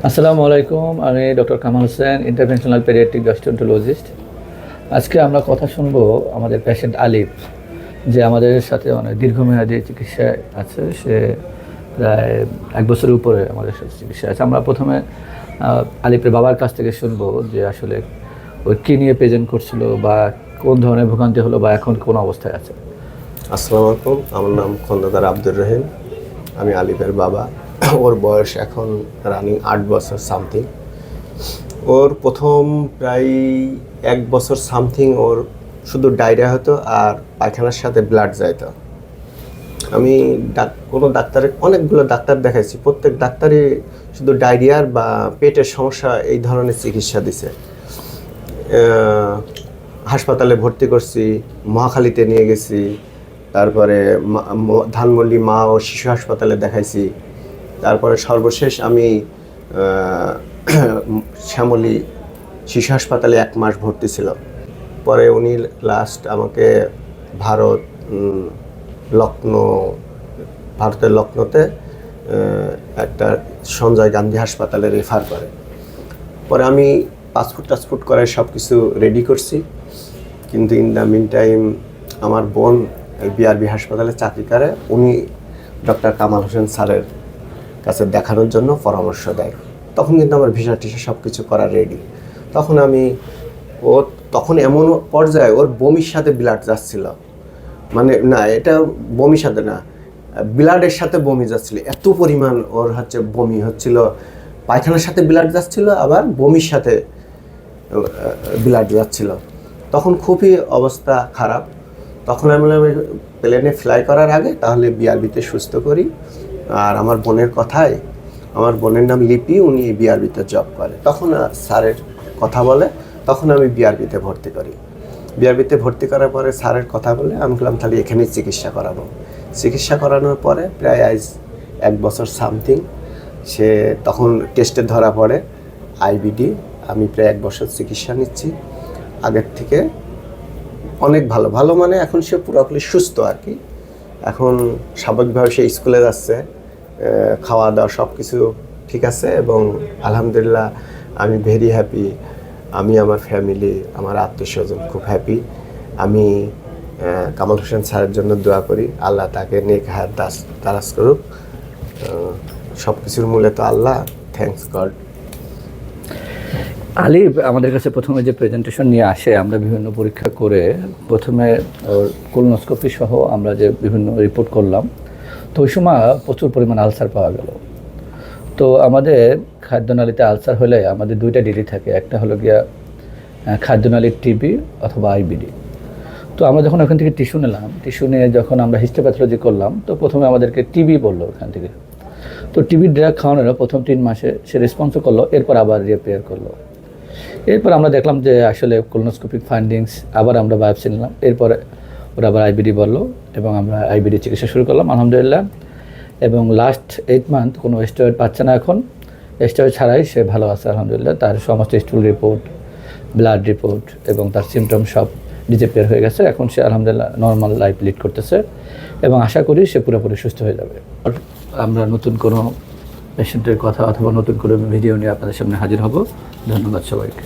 আসসালামু আলাইকুম, আমি doctor Kamal Hossain, interventional paediatric gastroenterologist. আজকে আমরা কথা শুনবো আমাদের পেশেন্ট আলিফ, যে আমাদের সাথে অনেক দীর্ঘমেয়াদী চিকিৎসায় আছে। সে প্রায় 1 বছরের উপরে আমাদের সাথে চিকিৎসা আছে। আমরা প্রথমে আলিফের বাবার কাছ থেকে শুনবো যে আসলে ওই কী নিয়ে প্রেজেন্ট করছিল বা কোন ধরনের ভোগান্তি হলো বা এখন কোন অবস্থায় আছে। আসসালামু আলাইকুম, আমার নাম খন্দকার আব্দুর রহিম। আমি আলিফের বাবা। ওর বয়স এখন রানিং 8 বছর সামথিং। ওর প্রথম প্রায় 1 বছর সামথিং ওর শুধু ডায়রিয়া হতো আর পায়খানার সাথে ব্লাড যাইতো। আমি কোনো ডাক্তারের অনেকগুলো ডাক্তার দেখাইছি, প্রত্যেক ডাক্তারই শুধু ডায়রিয়ার বা পেটের সমস্যা এই ধরনের চিকিৎসা দিছে। হাসপাতালে ভর্তি করছি, মহাখালীতে নিয়ে গেছি, তারপরে ধানমন্ডি মা ও শিশু হাসপাতালে দেখাইছি, তারপরে সর্বশেষ আমি শ্যামলী শিশু হাসপাতালে 1 মাস ভর্তি ছিল। পরে উনি লাস্ট আমাকে ভারতের লখনৌতে একটা সঞ্জয় গান্ধী হাসপাতালে রেফার করে। পরে আমি পাসপোর্ট করে সব কিছু রেডি করছি, কিন্তু ইন দ্য মিন টাইম আমার বোন বিআরবি হাসপাতালে চাকরি করে, উনি ডক্টর কামাল হোসেন স্যারের কাছে দেখানোর জন্য পরামর্শ দেয়। তখন কিন্তু আমার ভিসা টিসা সব কিছু করা রেডি। তখন এমন পর্যায়ে ওর বমির সাথে ব্লাড যাচ্ছিল, মানে না এটা বমির সাথে না, ব্লাডের সাথে বমি যাচ্ছিল। এত পরিমাণ ওর বমি হচ্ছিল, পায়খানার সাথে ব্লাড যাচ্ছিল, আবার বমির সাথে ব্লাড যাচ্ছিল। তখন খুবই অবস্থা খারাপ। তখন আমি প্লেনে ফ্লাই করার আগে তাহলে বিআরবিতে সুস্থ করি। আর আমার বোনের কথায়, আমার বোনের নাম লিপি, উনি বিআরবিতে জব করে। তখন স্যারের কথা বলে, তখন আমি বিআরবিতে ভর্তি করি। বিআরবিতে ভর্তি করার পরে স্যারের কথা বলে আমি বললাম তাহলে এখানেই চিকিৎসা করাবো। চিকিৎসা করানোর পরে প্রায় আজ 1 বছর সামথিং সে তখন টেস্টে ধরা পড়ে আইবিডি। আমি প্রায় 1 বছর চিকিৎসা নিচ্ছি। আগের থেকে অনেক ভালো মানে এখন সে পুরোপুরি সুস্থ আর কি। এখন স্বাভাবিকভাবে সে স্কুলে যাচ্ছে, খাওয়া দাওয়া সব কিছু ঠিক আছে এবং আলহামদুলিল্লাহ আমি ভেরি হ্যাপি। আমি, আমার ফ্যামিলি, আমার আত্মীয়স্বজন খুব হ্যাপি। আমি কামাল হোসেন স্যারের জন্য দোয়া করি, আল্লাহ তাকে নেক হায়াত দারাজ করুক। সব কিছুর মূলে তো আল্লাহ, থ্যাঙ্কস গড। আলিফ আমাদের কাছে প্রথমে যে প্রেজেন্টেশন নিয়ে আসে, আমরা বিভিন্ন পরীক্ষা করে প্রথমে ওর কোলোনোস্কোপি সহ আমরা যে বিভিন্ন রিপোর্ট করলাম, তো ওই সময় প্রচুর পরিমাণ আলসার পাওয়া গেল। তো আমাদের খাদ্যনালীতে আলসার হলে আমাদের 2টা ডিডি থাকে, একটা হলো গিয়া খাদ্যনালীর টিবি অথবা আইবিডি। তো আমরা যখন ওখান থেকে টিস্যু নিলাম, টিস্যু নিয়ে যখন আমরা হিস্টোপ্যাথোলজি করলাম, তো প্রথমে আমাদেরকে টিবি বললো ওখান থেকে। তো টিবির ড্রাগ খাওয়ানোর প্রথম 3 মাসে সে রেসপন্সও করলো, এরপর আবার রিপেয়ার করলো। এরপর আমরা দেখলাম যে আসলে কোলোনোস্কোপিক ফাইন্ডিংস, আবার আমরা বায়োপসি নিলাম, এরপরে ওরা আবার আইবিডি বললো এবং আমরা আইবিডি চিকিৎসা শুরু করলাম আলহামদুলিল্লাহ। এবং লাস্ট 8 মান্থ কোনো স্টেরয়েড পাচ্ছে না, এখন স্টেরয়েড ছাড়াই সে ভালো আছে আলহামদুলিল্লাহ। তার সমস্ত স্টুল রিপোর্ট, ব্লাড রিপোর্ট এবং তার সিমটম সব ডিসঅ্যাপিয়ার হয়ে গেছে। এখন সে আলহামদুলিল্লাহ নর্মাল লাইফ লিড করতেছে এবং আশা করি সে পুরোপুরি সুস্থ হয়ে যাবে। আমরা নতুন কোনো পেশেন্টের কথা অথবা নতুন কোনো ভিডিও নিয়ে আপনাদের সামনে হাজির হব। ধন্যবাদ সবাইকে।